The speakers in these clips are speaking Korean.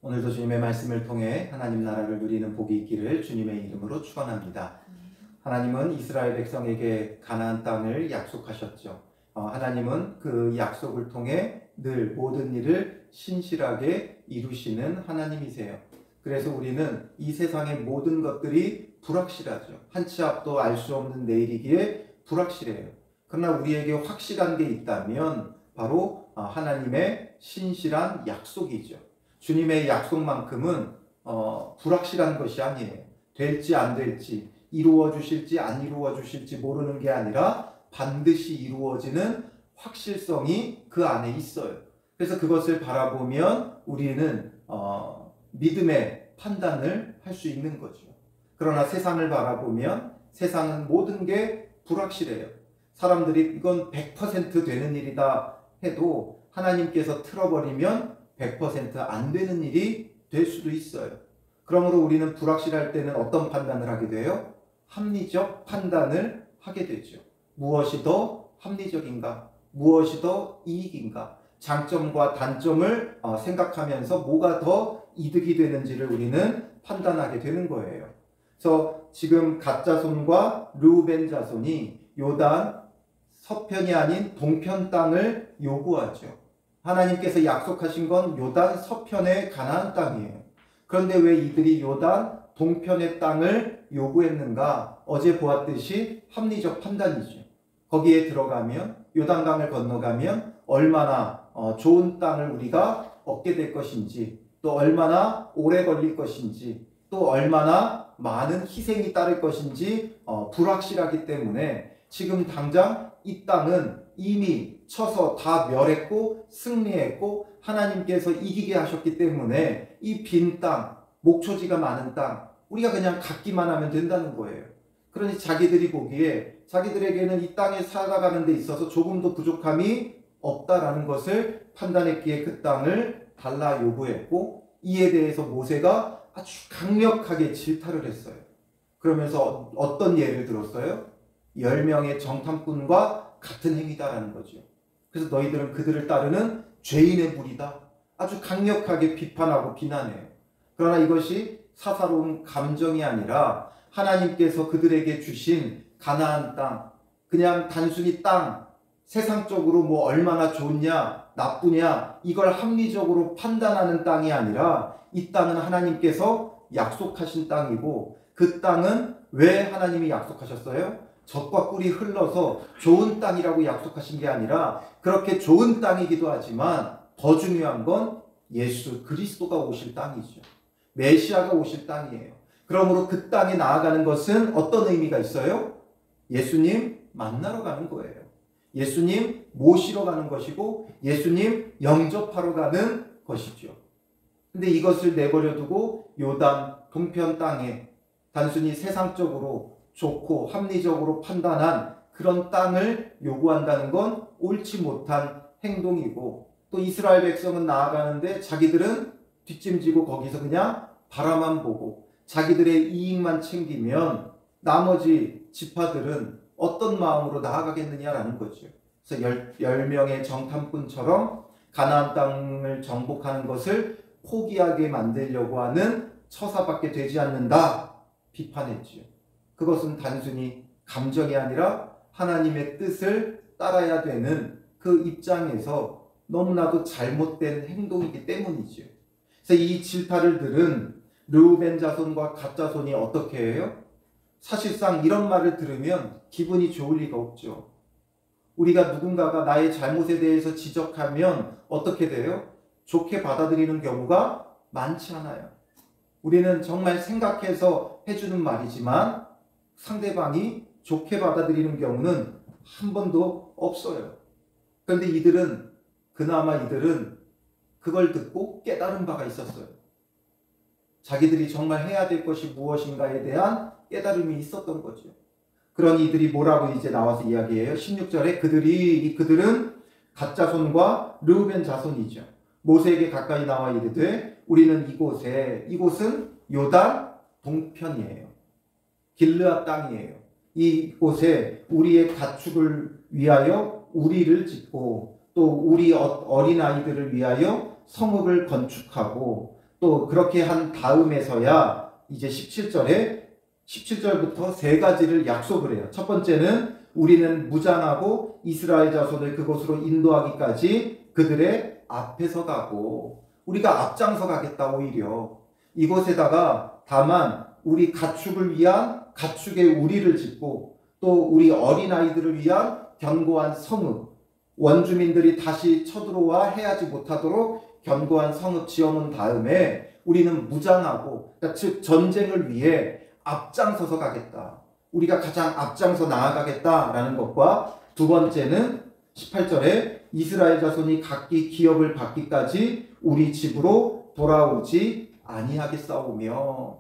오늘도 주님의 말씀을 통해 하나님 나라를 누리는 복이 있기를 주님의 이름으로 축원합니다. 하나님은 이스라엘 백성에게 가나안 땅을 약속하셨죠. 하나님은 그 약속을 통해 늘 모든 일을 신실하게 이루시는 하나님이세요. 그래서 우리는 이 세상의 모든 것들이 불확실하죠. 한 치 앞도 알 수 없는 내일이기에 불확실해요. 그러나 우리에게 확실한 게 있다면 바로 하나님의 신실한 약속이죠. 주님의 약속만큼은 불확실한 것이 아니에요. 될지 안 될지, 이루어 주실지 안 이루어 주실지 모르는 게 아니라 반드시 이루어지는 확실성이 그 안에 있어요. 그래서 그것을 바라보면 우리는 믿음의 판단을 할 수 있는 거죠. 그러나 세상을 바라보면 세상은 모든 게 불확실해요. 사람들이 이건 100% 되는 일이다 해도 하나님께서 틀어버리면 100% 안 되는 일이 될 수도 있어요. 그러므로 우리는 불확실할 때는 어떤 판단을 하게 돼요? 합리적 판단을 하게 되죠. 무엇이 더 합리적인가? 무엇이 더 이익인가? 장점과 단점을 생각하면서 뭐가 더 이득이 되는지를 우리는 판단하게 되는 거예요. 그래서 지금 갓 자손과 르우벤 자손이 요단 서편이 아닌 동편 땅을 요구하죠. 하나님께서 약속하신 건 요단 서편의 가나안 땅이에요. 그런데 왜 이들이 요단 동편의 땅을 요구했는가? 어제 보았듯이 합리적 판단이죠. 거기에 들어가면 요단강을 건너가면 얼마나 좋은 땅을 우리가 얻게 될 것인지, 또 얼마나 오래 걸릴 것인지, 또 얼마나 많은 희생이 따를 것인지 불확실하기 때문에 지금 당장 이 땅은 이미 쳐서 다 멸했고 승리했고 하나님께서 이기게 하셨기 때문에 이 빈 땅, 목초지가 많은 땅 우리가 그냥 갖기만 하면 된다는 거예요. 그러니 자기들이 보기에 자기들에게는 이 땅에 살아가는 데 있어서 조금도 부족함이 없다라는 것을 판단했기에 그 땅을 달라 요구했고, 이에 대해서 모세가 아주 강력하게 질타를 했어요. 그러면서 어떤 예를 들었어요? 10명의 정탐꾼과 같은 행위다라는 거죠. 그래서 너희들은 그들을 따르는 죄인의 무리다. 아주 강력하게 비판하고 비난해요. 그러나 이것이 사사로운 감정이 아니라 하나님께서 그들에게 주신 가나안 땅, 그냥 단순히 땅, 세상적으로 뭐 얼마나 좋냐 나쁘냐 이걸 합리적으로 판단하는 땅이 아니라 이 땅은 하나님께서 약속하신 땅이고, 그 땅은 왜 하나님이 약속하셨어요? 젖과 꿀이 흘러서 좋은 땅이라고 약속하신 게 아니라 그렇게 좋은 땅이기도 하지만 더 중요한 건 예수 그리스도가 오실 땅이죠. 메시아가 오실 땅이에요. 그러므로 그 땅에 나아가는 것은 어떤 의미가 있어요? 예수님 만나러 가는 거예요. 예수님 모시러 가는 것이고 예수님 영접하러 가는 것이죠. 근데 이것을 내버려 두고 요단 동편 땅에 단순히 세상적으로 좋고 합리적으로 판단한 그런 땅을 요구한다는 건 옳지 못한 행동이고, 또 이스라엘 백성은 나아가는데 자기들은 뒷짐지고 거기서 그냥 바라만 보고 자기들의 이익만 챙기면 나머지 지파들은 어떤 마음으로 나아가겠느냐라는 거죠. 그래서 10명의 정탐꾼처럼 가나안 땅을 정복하는 것을 포기하게 만들려고 하는 처사밖에 되지 않는다 비판했지요. 그것은 단순히 감정이 아니라 하나님의 뜻을 따라야 되는 그 입장에서 너무나도 잘못된 행동이기 때문이죠. 그래서 이 질타를 들은 르우벤 자손과 갓 자손이 어떻게 해요? 사실상 이런 말을 들으면 기분이 좋을 리가 없죠. 우리가 누군가가 나의 잘못에 대해서 지적하면 어떻게 돼요? 좋게 받아들이는 경우가 많지 않아요. 우리는 정말 생각해서 해주는 말이지만 상대방이 좋게 받아들이는 경우는 한 번도 없어요. 그런데 그나마 이들은 그걸 듣고 깨달은 바가 있었어요. 자기들이 정말 해야 될 것이 무엇인가에 대한 깨달음이 있었던 거죠. 그러니 이들이 뭐라고 이제 나와서 이야기해요? 16절에 그들은 갓 자손과 르우벤 자손이죠. 모세에게 가까이 나와 이르되 우리는 이곳은 요단 동편이에요. 길르앗 땅이에요. 이곳에 우리의 가축을 위하여 우리를 짓고 또 우리 어린아이들을 위하여 성읍을 건축하고 또 그렇게 한 다음에서야 이제 17절부터 세 가지를 약속을 해요. 첫 번째는 우리는 무장하고 이스라엘 자손을 그곳으로 인도하기까지 그들의 앞에서 가고, 우리가 앞장서 가겠다. 오히려 이곳에다가 다만 우리 가축을 위한 가축의 우리를 짓고, 또 우리 어린아이들을 위한 견고한 성읍, 원주민들이 다시 쳐들어와 해하지 못하도록 견고한 성읍 지어놓은 다음에 우리는 무장하고, 그러니까 즉 전쟁을 위해 앞장서서 가겠다. 우리가 가장 앞장서 나아가겠다라는 것과, 두 번째는 18절에 이스라엘 자손이 각기 기업을 받기까지 우리 집으로 돌아오지 아니하겠사오며,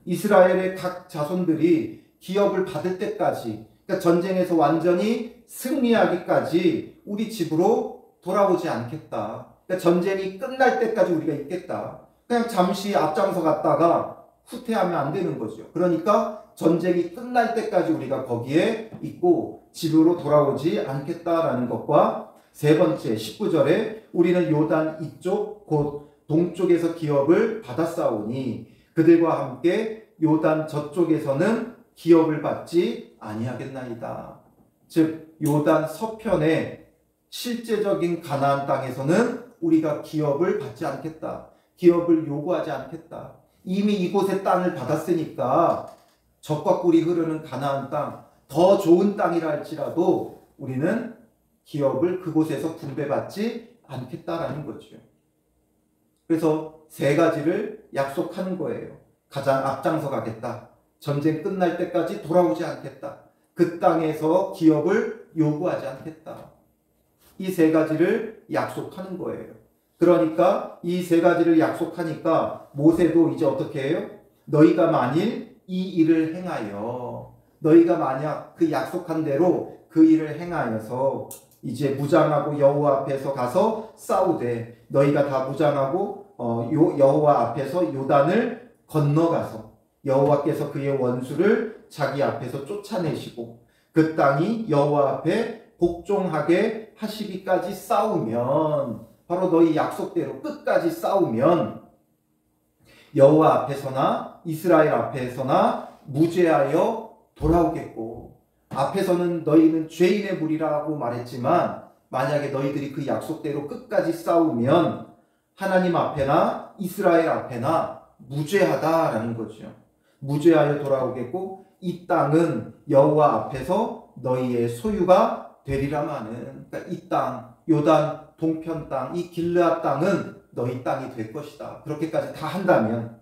이스라엘의 각 자손들이 기업을 받을 때까지, 그러니까 전쟁에서 완전히 승리하기까지 우리 집으로 돌아오지 않겠다. 그러니까 전쟁이 끝날 때까지 우리가 있겠다. 그냥 잠시 앞장서 갔다가 후퇴하면 안 되는 거죠. 그러니까 전쟁이 끝날 때까지 우리가 거기에 있고 집으로 돌아오지 않겠다라는 것과, 세 번째 19절에 우리는 요단 이쪽 곧 동쪽에서 기업을 받았사오니 그들과 함께 요단 저쪽에서는 기업을 받지 아니하겠나이다. 즉 요단 서편의 실제적인 가나안 땅에서는 우리가 기업을 받지 않겠다. 기업을 요구하지 않겠다. 이미 이곳의 땅을 받았으니까 적과 꿀이 흐르는 가나안 땅, 더 좋은 땅이라 할지라도 우리는 기업을 그곳에서 분배받지 않겠다라는 거죠. 그래서 세 가지를 약속하는 거예요. 가장 앞장서 가겠다. 전쟁 끝날 때까지 돌아오지 않겠다. 그 땅에서 기업을 요구하지 않겠다. 이 세 가지를 약속하는 거예요. 그러니까 이 세 가지를 약속하니까 모세도 이제 어떻게 해요? 너희가 만일 이 일을 행하여, 너희가 만약 그 약속한 대로 그 일을 행하여서 이제 무장하고 여호와 앞에서 가서 싸우되, 너희가 다 무장하고 여호와 앞에서 요단을 건너가서 여호와께서 그의 원수를 자기 앞에서 쫓아내시고 그 땅이 여호와 앞에 복종하게 하시기까지 싸우면, 바로 너희 약속대로 끝까지 싸우면 여호와 앞에서나 이스라엘 앞에서나 무죄하여 돌아오겠고, 앞에서는 너희는 죄인의 무리라고 말했지만 만약에 너희들이 그 약속대로 끝까지 싸우면 하나님 앞에나 이스라엘 앞에나 무죄하다라는 거죠. 무죄하여 돌아오겠고 이 땅은 여호와 앞에서 너희의 소유가 되리라마는, 그러니까 이 땅, 요단 동편 땅, 이 길르앗 땅은 너희 땅이 될 것이다. 그렇게까지 다 한다면.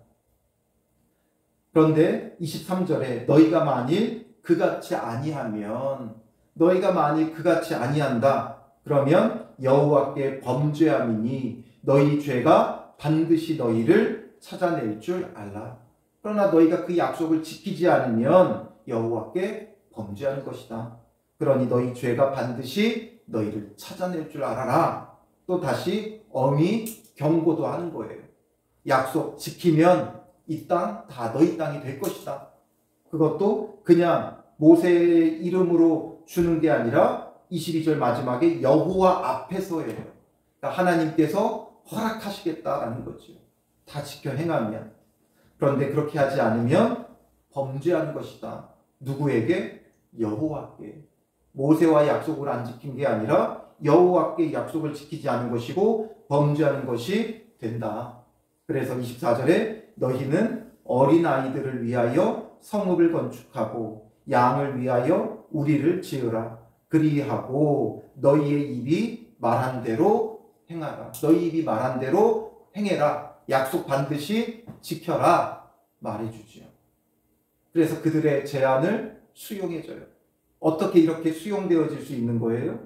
그런데 23절에 너희가 만일 그같이 아니하면, 너희가 만일 그같이 아니한다 그러면 여호와께 범죄함이니 너희 죄가 반드시 너희를 찾아낼 줄 알라. 그러나 너희가 그 약속을 지키지 않으면 여호와께 범죄하는 것이다. 그러니 너희 죄가 반드시 너희를 찾아낼 줄 알아라. 또 다시 엄히 경고도 하는 거예요. 약속 지키면 이 땅 다 너희 땅이 될 것이다. 그것도 그냥 모세의 이름으로 주는 게 아니라 22절 마지막에 여호와 앞에서예요. 그러니까 하나님께서 허락하시겠다라는 거죠. 다 지켜 행하면. 그런데 그렇게 하지 않으면 범죄하는 것이다. 누구에게? 여호와께. 모세와 약속을 안 지킨 게 아니라 여호와께 약속을 지키지 않은 것이고 범죄하는 것이 된다. 그래서 24절에 너희는 어린아이들을 위하여 성읍을 건축하고 양을 위하여 우리를 지으라. 그리하고 너희의 입이 말한 대로 행하라. 너희 입이 말한 대로 행해라. 약속 반드시 지켜라 말해주지요. 그래서 그들의 제안을 수용해줘요. 어떻게 이렇게 수용되어질 수 있는 거예요?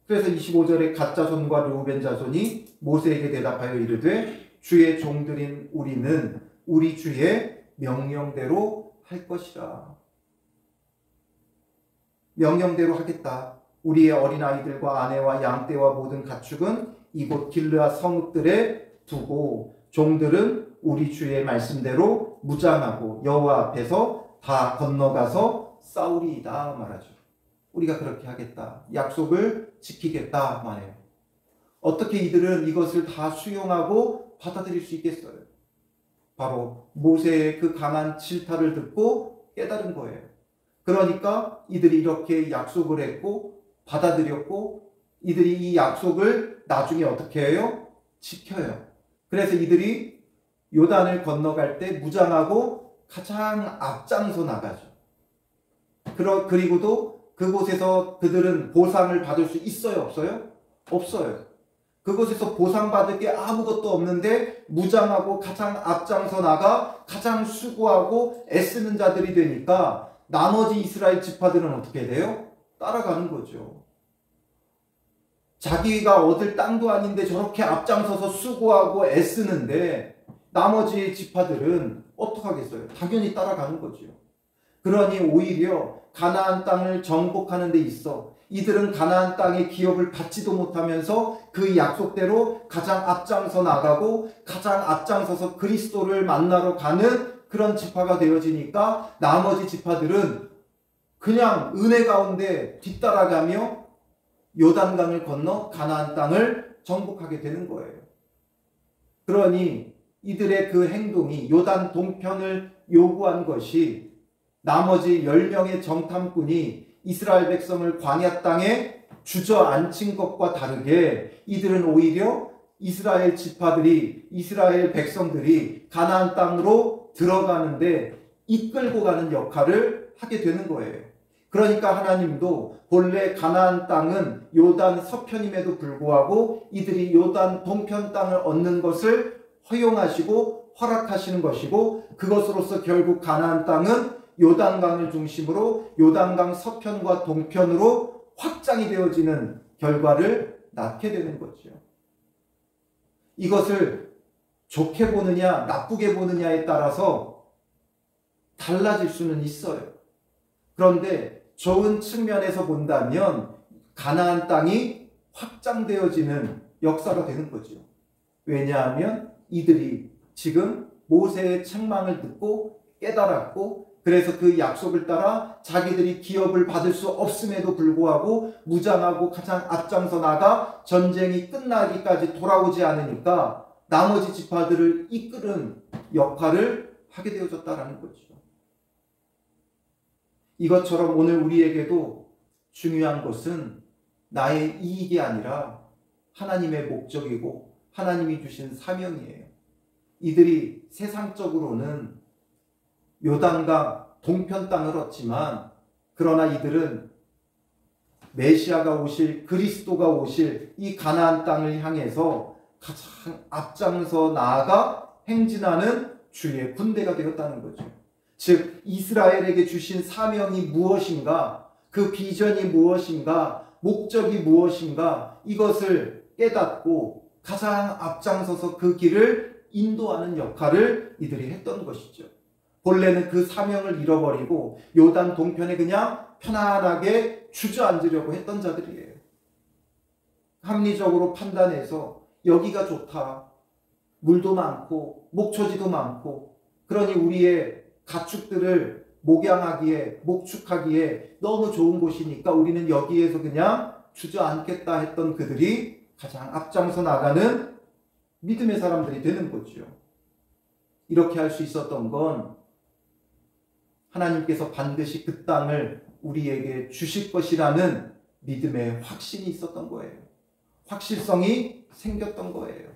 그래서 25절에 갓 자손과 르우벤 자손이 모세에게 대답하여 이르되 주의 종들인 우리는 우리 주의 명령대로 할 것이라. 명령대로 하겠다. 우리의 어린아이들과 아내와 양떼와 모든 가축은 이곳 길르앗 성읍들에 두고 종들은 우리 주의 말씀대로 무장하고 여호와 앞에서 다 건너가서 싸우리이다 말하죠. 우리가 그렇게 하겠다. 약속을 지키겠다 말해요. 어떻게 이들은 이것을 다 수용하고 받아들일 수 있겠어요? 바로 모세의 그 강한 질타를 듣고 깨달은 거예요. 그러니까 이들이 이렇게 약속을 했고 받아들였고 이들이 이 약속을 나중에 어떻게 해요? 지켜요. 그래서 이들이 요단을 건너갈 때 무장하고 가장 앞장서 나가죠. 그리고도 그곳에서 그들은 보상을 받을 수 있어요? 없어요? 없어요. 그곳에서 보상받을 게 아무것도 없는데 무장하고 가장 앞장서 나가 가장 수고하고 애쓰는 자들이 되니까 나머지 이스라엘 지파들은 어떻게 돼요? 따라가는 거죠. 자기가 얻을 땅도 아닌데 저렇게 앞장서서 수고하고 애쓰는데 나머지 지파들은 어떡하겠어요? 당연히 따라가는 거죠. 그러니 오히려 가나안 땅을 정복하는 데 있어 이들은 가나안 땅의 기업을 받지도 못하면서 그 약속대로 가장 앞장서 나가고 가장 앞장서서 그리스도를 만나러 가는 그런 지파가 되어지니까 나머지 지파들은 그냥 은혜 가운데 뒤따라가며 요단강을 건너 가나안 땅을 정복하게 되는 거예요. 그러니 이들의 그 행동이 요단 동편을 요구한 것이 나머지 10명의 정탐꾼이 이스라엘 백성을 광야 땅에 주저앉힌 것과 다르게 이들은 오히려 이스라엘 지파들이 이스라엘 백성들이 가나안 땅으로 들어가는데 이끌고 가는 역할을 하게 되는 거예요. 그러니까 하나님도 본래 가나안 땅은 요단 서편임에도 불구하고 이들이 요단 동편 땅을 얻는 것을 허용하시고 허락하시는 것이고 그것으로서 결국 가나안 땅은 요단강을 중심으로 요단강 서편과 동편으로 확장이 되어지는 결과를 낳게 되는 거죠. 이것을 좋게 보느냐 나쁘게 보느냐에 따라서 달라질 수는 있어요. 그런데 좋은 측면에서 본다면 가나안 땅이 확장되어지는 역사가 되는 거죠. 왜냐하면 이들이 지금 모세의 책망을 듣고 깨달았고 그래서 그 약속을 따라 자기들이 기업을 받을 수 없음에도 불구하고 무장하고 가장 앞장서 나가 전쟁이 끝나기까지 돌아오지 않으니까 나머지 지파들을 이끄는 역할을 하게 되어졌다는 거죠. 이것처럼 오늘 우리에게도 중요한 것은 나의 이익이 아니라 하나님의 목적이고 하나님이 주신 사명이에요. 이들이 세상적으로는 요단강 동편 땅을 얻지만 그러나 이들은 메시아가 오실 그리스도가 오실 이 가나안 땅을 향해서 가장 앞장서 나아가 행진하는 주의 군대가 되었다는 거죠. 즉 이스라엘에게 주신 사명이 무엇인가, 그 비전이 무엇인가, 목적이 무엇인가 이것을 깨닫고 가장 앞장서서 그 길을 인도하는 역할을 이들이 했던 것이죠. 본래는 그 사명을 잃어버리고 요단 동편에 그냥 편안하게 주저앉으려고 했던 자들이에요. 합리적으로 판단해서 여기가 좋다. 물도 많고 목초지도 많고 그러니 우리의 가축들을 목양하기에 목축하기에 너무 좋은 곳이니까 우리는 여기에서 그냥 주저앉겠다 했던 그들이 가장 앞장서 나가는 믿음의 사람들이 되는 거죠. 이렇게 할 수 있었던 건 하나님께서 반드시 그 땅을 우리에게 주실 것이라는 믿음의 확신이 있었던 거예요. 확실성이 생겼던 거예요.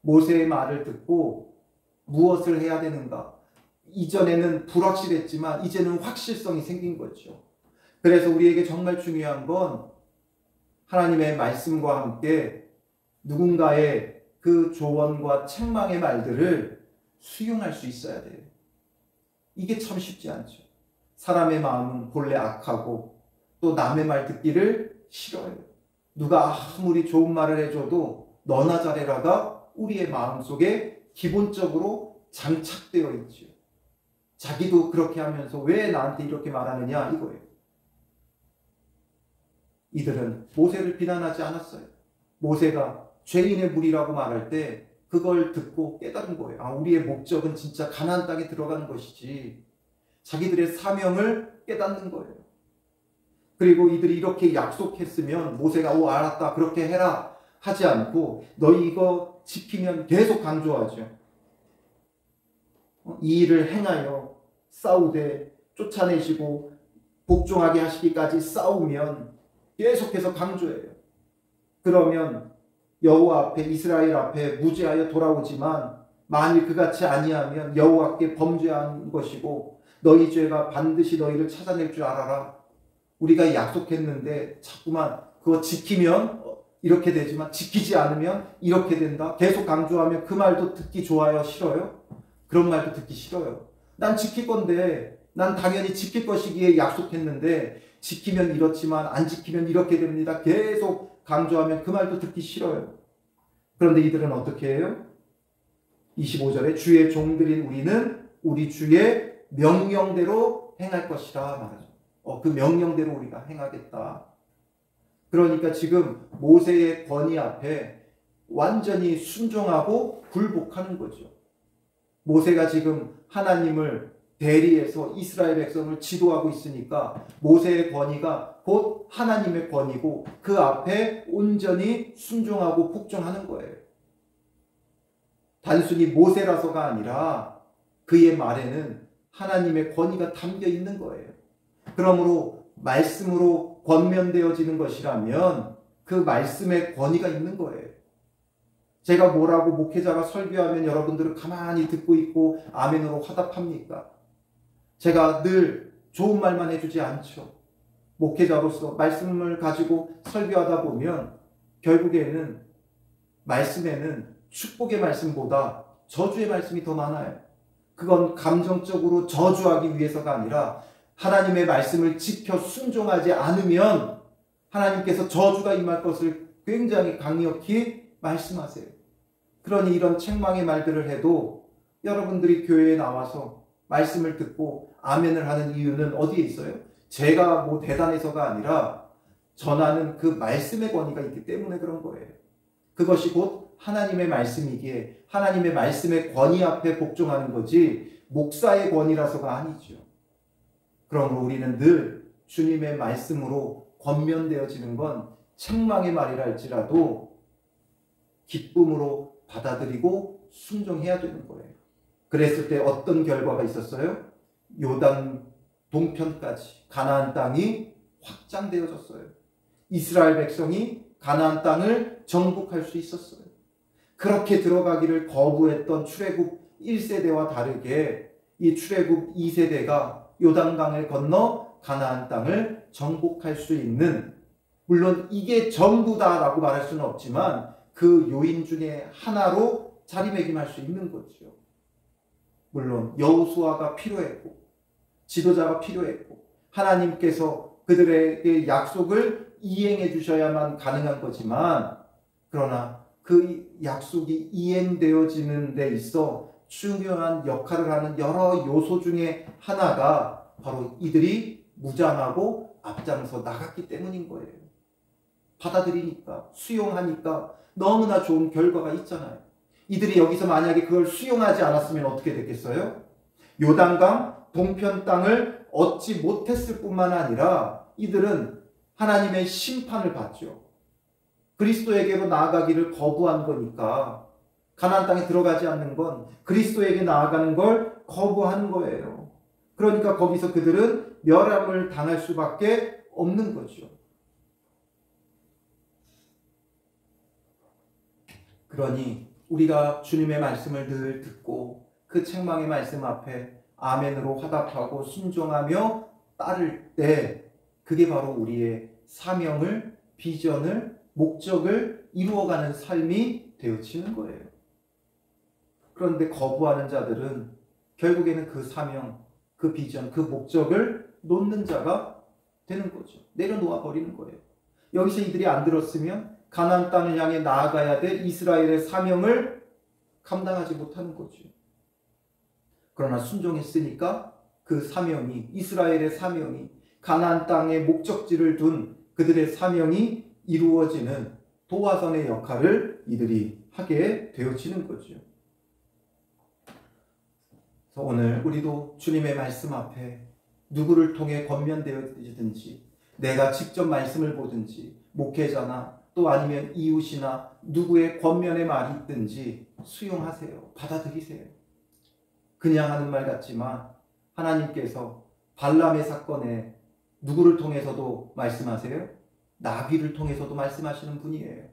모세의 말을 듣고 무엇을 해야 되는가? 이전에는 불확실했지만 이제는 확실성이 생긴 거죠. 그래서 우리에게 정말 중요한 건 하나님의 말씀과 함께 누군가의 그 조언과 책망의 말들을 수용할 수 있어야 돼요. 이게 참 쉽지 않죠. 사람의 마음은 본래 악하고 또 남의 말 듣기를 싫어해요. 누가 아무리 좋은 말을 해줘도 너나 잘해라가 우리의 마음속에 기본적으로 장착되어 있죠. 자기도 그렇게 하면서 왜 나한테 이렇게 말하느냐 이거예요. 이들은 모세를 비난하지 않았어요. 모세가 죄인의 무리라고 말할 때 그걸 듣고 깨달은 거예요. 아, 우리의 목적은 진짜 가나안 땅에 들어가는 것이지. 자기들의 사명을 깨닫는 거예요. 그리고 이들이 이렇게 약속했으면 모세가 알았다 그렇게 해라 하지 않고 너희 이거 지키면 계속 강조하죠. 이 일을 행하여 싸우되 쫓아내시고 복종하게 하시기까지 싸우면 계속해서 강조해요. 그러면 여호와 앞에 이스라엘 앞에 무죄하여 돌아오지만 만일 그같이 아니하면 여호와께 범죄한 것이고 너희 죄가 반드시 너희를 찾아낼 줄 알아라. 우리가 약속했는데 자꾸만 그거 지키면 이렇게 되지만 지키지 않으면 이렇게 된다. 계속 강조하면 그 말도 듣기 좋아요? 싫어요? 그런 말도 듣기 싫어요. 난 지킬 건데, 난 당연히 지킬 것이기에 약속했는데 지키면 이렇지만 안 지키면 이렇게 됩니다. 계속 강조하면 그 말도 듣기 싫어요. 그런데 이들은 어떻게 해요? 25절에 주의 종들인 우리는 우리 주의 명령대로 행할 것이라 말하죠. 그 명령대로 우리가 행하겠다. 그러니까 지금 모세의 권위 앞에 완전히 순종하고 굴복하는 거죠. 모세가 지금 하나님을 대리해서 이스라엘 백성을 지도하고 있으니까 모세의 권위가 곧 하나님의 권위고 그 앞에 온전히 순종하고 복종하는 거예요. 단순히 모세라서가 아니라 그의 말에는 하나님의 권위가 담겨 있는 거예요. 그러므로 말씀으로 권면되어지는 것이라면 그 말씀에 권위가 있는 거예요. 제가 뭐라고 목회자가 설교하면 여러분들은 가만히 듣고 있고 아멘으로 화답합니까? 제가 늘 좋은 말만 해주지 않죠. 목회자로서 말씀을 가지고 설교하다 보면 결국에는 말씀에는 축복의 말씀보다 저주의 말씀이 더 많아요. 그건 감정적으로 저주하기 위해서가 아니라 하나님의 말씀을 지켜 순종하지 않으면 하나님께서 저주가 임할 것을 굉장히 강력히 말씀하세요. 그러니 이런 책망의 말들을 해도 여러분들이 교회에 나와서 말씀을 듣고 아멘을 하는 이유는 어디에 있어요? 제가 뭐 대단해서가 아니라 전하는 그 말씀의 권위가 있기 때문에 그런 거예요. 그것이 곧 하나님의 말씀이기에 하나님의 말씀의 권위 앞에 복종하는 거지 목사의 권위라서가 아니죠. 그러므로 우리는 늘 주님의 말씀으로 권면되어지는 건 책망의 말이라 할지라도 기쁨으로 받아들이고 순종해야 되는 거예요. 그랬을 때 어떤 결과가 있었어요? 요단 동편까지 가나안 땅이 확장되어졌어요. 이스라엘 백성이 가나안 땅을 정복할 수 있었어요. 그렇게 들어가기를 거부했던 출애굽 1세대와 다르게 이 출애굽 2세대가 요단강을 건너 가나안 땅을 정복할 수 있는, 물론 이게 전부다라고 말할 수는 없지만 그 요인 중에 하나로 자리매김할 수 있는 거죠. 물론 여호수아가 필요했고 지도자가 필요했고 하나님께서 그들에게 약속을 이행해 주셔야만 가능한 거지만, 그러나 그 약속이 이행되어지는 데 있어 중요한 역할을 하는 여러 요소 중에 하나가 바로 이들이 무장하고 앞장서 나갔기 때문인 거예요. 받아들이니까, 수용하니까 너무나 좋은 결과가 있잖아요. 이들이 여기서 만약에 그걸 수용하지 않았으면 어떻게 됐겠어요? 요단강 동편 땅을 얻지 못했을 뿐만 아니라 이들은 하나님의 심판을 받죠. 그리스도에게로 나아가기를 거부한 거니까 가나안 땅에 들어가지 않는 건 그리스도에게 나아가는 걸 거부하는 거예요. 그러니까 거기서 그들은 멸함을 당할 수밖에 없는 거죠. 그러니 우리가 주님의 말씀을 늘 듣고 그 책망의 말씀 앞에 아멘으로 화답하고 순종하며 따를 때 그게 바로 우리의 사명을, 비전을, 목적을 이루어가는 삶이 되어지는 거예요. 그런데 거부하는 자들은 결국에는 그 사명, 그 비전, 그 목적을 놓는 자가 되는 거죠. 내려놓아 버리는 거예요. 여기서 이들이 안 들었으면 가나안 땅을 향해 나아가야 될 이스라엘의 사명을 감당하지 못하는 거죠. 그러나 순종했으니까 그 사명이, 이스라엘의 사명이, 가나안 땅의 목적지를 둔 그들의 사명이 이루어지는 도화선의 역할을 이들이 하게 되어지는 거죠. 그래서 오늘 우리도 주님의 말씀 앞에 누구를 통해 권면되어지든지, 내가 직접 말씀을 보든지, 목회자나 또 아니면 이웃이나 누구의 권면의 말이 있든지 수용하세요. 받아들이세요. 그냥 하는 말 같지만 하나님께서 발람의 사건에 누구를 통해서도 말씀하세요? 나귀를 통해서도 말씀하시는 분이에요.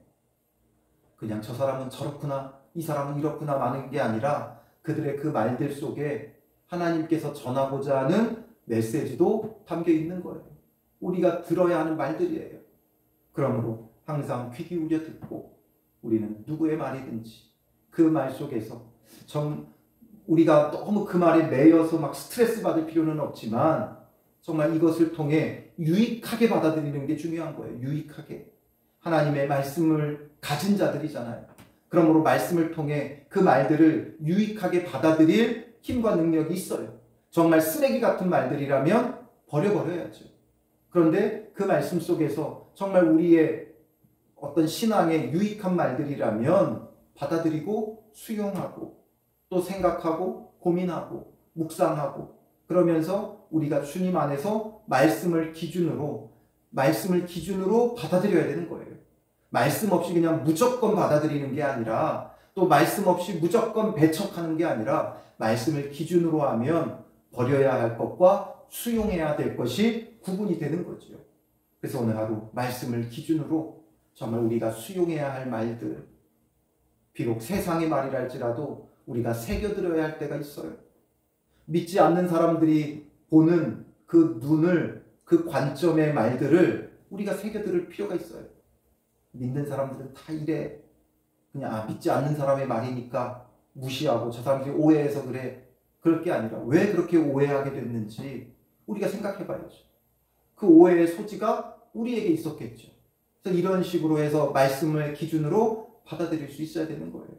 그냥 저 사람은 저렇구나, 이 사람은 이렇구나 많은 게 아니라 그들의 그 말들 속에 하나님께서 전하고자 하는 메시지도 담겨 있는 거예요. 우리가 들어야 하는 말들이에요. 그러므로 항상 귀 기울여 듣고 우리는 누구의 말이든지 그 말 속에서 우리가 너무 그 말에 매여서 막 스트레스 받을 필요는 없지만 정말 이것을 통해 유익하게 받아들이는 게 중요한 거예요. 유익하게. 하나님의 말씀을 가진 자들이잖아요. 그러므로 말씀을 통해 그 말들을 유익하게 받아들일 힘과 능력이 있어요. 정말 쓰레기 같은 말들이라면 버려야죠. 그런데 그 말씀 속에서 정말 우리의 어떤 신앙에 유익한 말들이라면 받아들이고 수용하고 또 생각하고 고민하고 묵상하고 그러면서 우리가 주님 안에서 말씀을 기준으로 받아들여야 되는 거예요. 말씀 없이 그냥 무조건 받아들이는 게 아니라 또 말씀 없이 무조건 배척하는 게 아니라 말씀을 기준으로 하면 버려야 할 것과 수용해야 될 것이 구분이 되는 거죠. 그래서 오늘 하루 말씀을 기준으로 정말 우리가 수용해야 할 말들, 비록 세상의 말이랄지라도 우리가 새겨들어야 할 때가 있어요. 믿지 않는 사람들이 보는 그 눈을, 그 관점의 말들을 우리가 새겨들을 필요가 있어요. 믿는 사람들은 다 이래. 그냥 믿지 않는 사람의 말이니까 무시하고 저 사람들이 오해해서 그래. 그럴 게 아니라 왜 그렇게 오해하게 됐는지 우리가 생각해 봐야죠. 그 오해의 소지가 우리에게 있었겠죠. 그래서 이런 식으로 해서 말씀을 기준으로 받아들일 수 있어야 되는 거예요.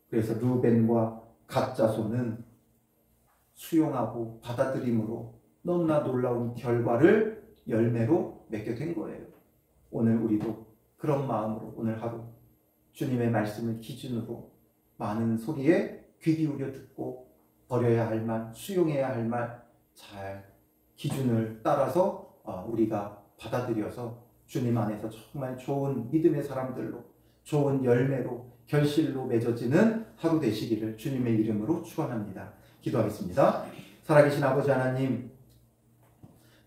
그래서 르벤과 갓 자손은 수용하고 받아들임으로 너무나 놀라운 결과를 열매로 맺게 된 거예요. 오늘 우리도 그런 마음으로 오늘 하루 주님의 말씀을 기준으로 많은 소리에 귀 기울여 듣고 버려야 할 말, 수용해야 할 말 잘 기준을 따라서 우리가 받아들여서 주님 안에서 정말 좋은 믿음의 사람들로 좋은 열매로 결실로 맺어지는 하루 되시기를 주님의 이름으로 축원합니다. 기도하겠습니다. 살아계신 아버지 하나님,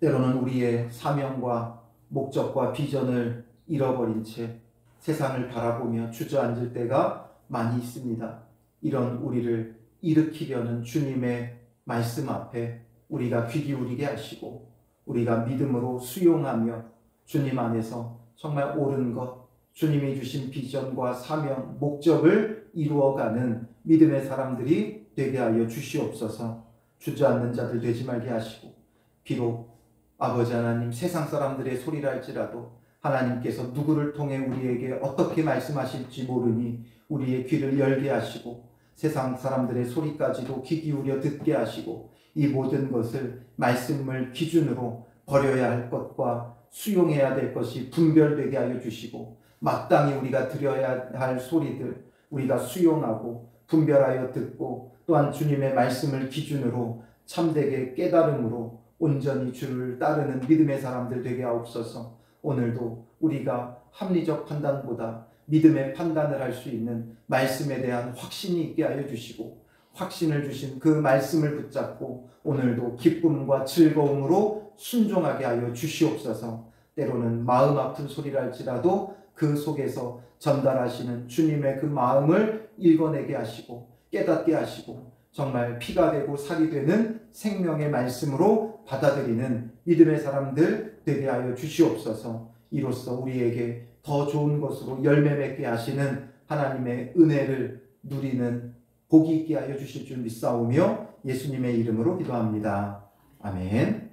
때로는 우리의 사명과 목적과 비전을 잃어버린 채 세상을 바라보며 주저앉을 때가 많이 있습니다. 이런 우리를 일으키려는 주님의 말씀 앞에 우리가 귀 기울이게 하시고 우리가 믿음으로 수용하며 주님 안에서 정말 옳은 것, 주님이 주신 비전과 사명, 목적을 이루어가는 믿음의 사람들이 되게 하여 주시옵소서. 주저앉는 자들 되지 말게 하시고 비록 아버지 하나님 세상 사람들의 소리랄지라도 하나님께서 누구를 통해 우리에게 어떻게 말씀하실지 모르니 우리의 귀를 열게 하시고 세상 사람들의 소리까지도 귀 기울여 듣게 하시고 이 모든 것을 말씀을 기준으로 버려야 할 것과 수용해야 될 것이 분별되게 하여 주시고 마땅히 우리가 들어야 할 소리들 우리가 수용하고 분별하여 듣고 또한 주님의 말씀을 기준으로 참되게 깨달음으로 온전히 주를 따르는 믿음의 사람들 되게 하옵소서. 오늘도 우리가 합리적 판단보다 믿음의 판단을 할 수 있는 말씀에 대한 확신이 있게 하여 주시고 확신을 주신 그 말씀을 붙잡고 오늘도 기쁨과 즐거움으로 순종하게 하여 주시옵소서. 때로는 마음 아픈 소리랄지라도 그 속에서 전달하시는 주님의 그 마음을 읽어내게 하시고 깨닫게 하시고 정말 피가 되고 살이 되는 생명의 말씀으로 받아들이는 믿음의 사람들 되게 하여 주시옵소서. 이로써 우리에게 더 좋은 것으로 열매 맺게 하시는 하나님의 은혜를 누리는 복이 있게 하여 주실 줄 믿사오며 예수님의 이름으로 기도합니다. 아멘.